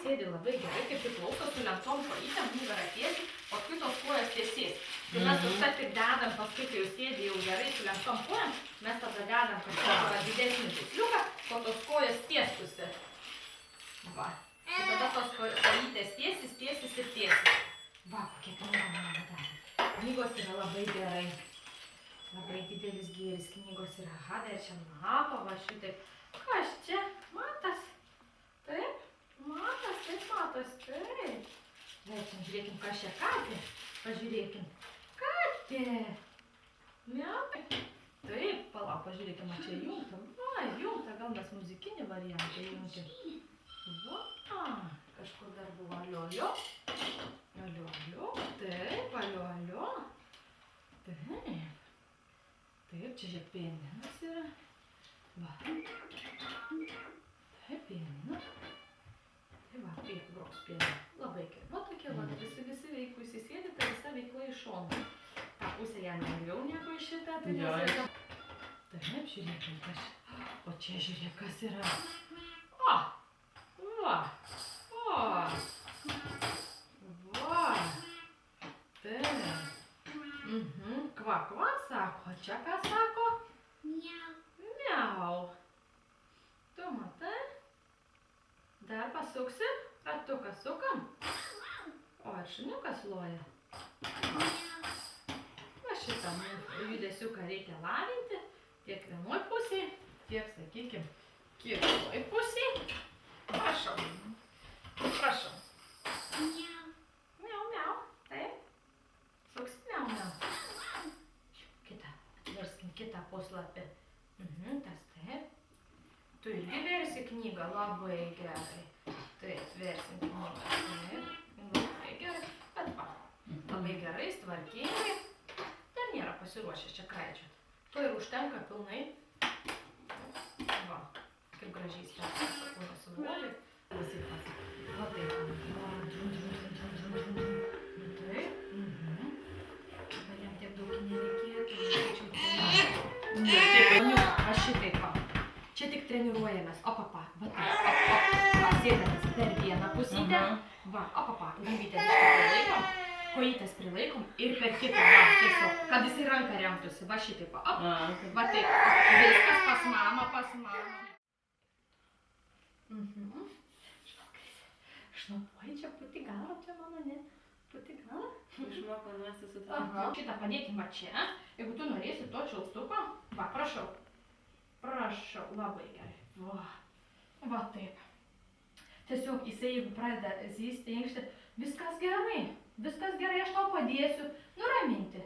sėdi labai gerai, kaip priklauso su lenktom kojytėm, nugara tiesiai, paskui tos kojos tiesiais. Tai mes visą tik dedam, paskui kai jau sėdi jau gerai su lenktom kojom, mes tada dedam kažkokį didesnį žaisliuką, po tos kojos tiestusi. Va. Ir tada tos kojytės tiesis ir tiesis. Va, kokia knyga man darė. Knygos yra labai gerai. Labai didelis gėris knygos yra. Aha, dar čia mato, va šitaip. Kas čia? Matas? Taip? Matas, taip matas, taip. Verčiam, žiūrėkim, kas čia katė. Pažiūrėkim. Katė. Miau. Taip, palauk, pažiūrėkim, čia įjungta. Va, įjungta, gal mes muzikinį variantą įjungim. Va, kažkur dar buvo alio. Alio. Taip, alio. Taip. Taip, čia žiūrėk pianinas yra. Va. Taip, pianina. Tai va, kaip groks pianina. Labai gerai. Va tokie, va, visi veikų įsisėdi, tai visa veikla iš šono. Ta pusė ją lengviau negu iš šitą. Taip, žiūrėkim, kas. O čia žiūrėk, kas yra. O! Va. Taip. Kva, sako. Čia ką sako? Miau. Tu matai? Dar pasuksi? Ratuką sukam? O, ir šuniukas loja. Va šitą judesiuką reikia lavinti. Tiek vienoj pusėj, tiek, sakykim, kitoj pusėj. Prašom. Miau. Taip. Suks miau. Verskim kitą puslapį. Tas taip. Tu irgi versi knygą labai gerai. Taip, versim knygą. Taip, labai gerai. Bet va, labai gerai, tvarkingai. Dar nėra pasiruošęs čia kraičiot. To ir užtenka pilnai. Va, kaip gražiai stepia sakūnas suvolė. Va taip. Taip. Gal jam tiek daug nereikėtų. Aš šitaip va. Čia tik treniruojamės. Opapa. Va taip. Va, sėdamės per vieną pusytę. Va, opapa. Galvytės prilaikom. Kojytės prilaikom. Ir per kitą. Va, tiesiog. Kad jisai ranką remtųsi. Va šitaip va. Va taip. Viskas pas mamą. Šnopuoji čia pati galą. Čia mano ne. Pati galą. Išmoko nuosti su tavimi. Šitą padėkim va čia. Jeigu tu norėsi to čiaustuko, va, prašau. Prašau, labai gerai. Va taip. Tiesiog jisai, jeigu pradeda zysti, inkšti, viskas gerai, aš tau padėsiu nuraminti.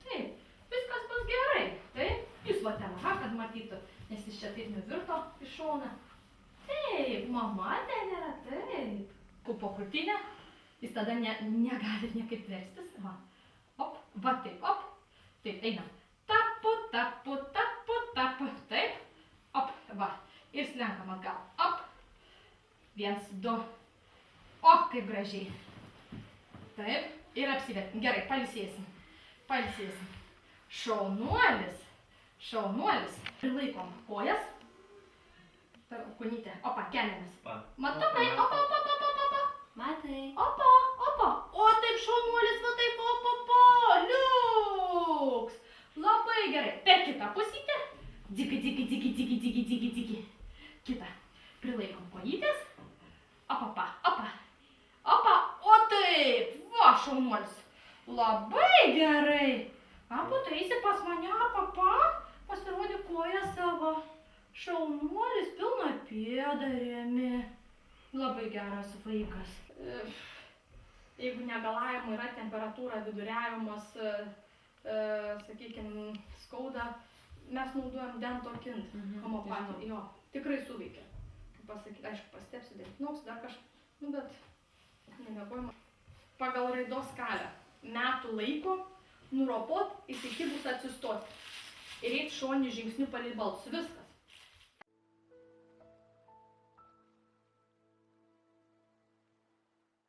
Taip, viskas bus gerai. Taip, jūs va ten, kad matytų, nes jis čia taip nuvirto į šoną. Taip, mama ten yra, taip. Po krūtinę. Jis tada negali niekaip verstis. Va, op, va taip, op. Taip, einam. Tapu. Taip, op, va. Ir slenkam atgal. Op. 1, 2. O, kaip gražiai. Taip, ir apsivertim. Gerai, pailsėsim. Šaunuolis. Prilaikom kojas. Kūnytė. Opa, keliamės. Matomai, opa. Matai. Opa. O taip šaunuolis, va taip, opa, liuks. Labai gerai. Per kitą pusytę. Dziki. Kita. Prilaikom kojytės. Opa. O taip. Va, šaunuolis. Labai gerai. Taisi pas mane, papa. Pasirodė koją savo. Šaunuolis pilna pėda remi. Labai geras vaikas. Jeigu negalavimo yra temperatūra, viduriavimas, sakykime, skauda, mes naudojam dentokint, homopatį. Jo, tikrai suveikia. Kaip pasakyti, aišku, pastepsiu dentinoks, dar kažką, bet nemėgojama. Pagal raidos skalę metų laiko nuropot, įsikibus atsistoti. Ir eit šonį žingsnių palei balsus. Viskas.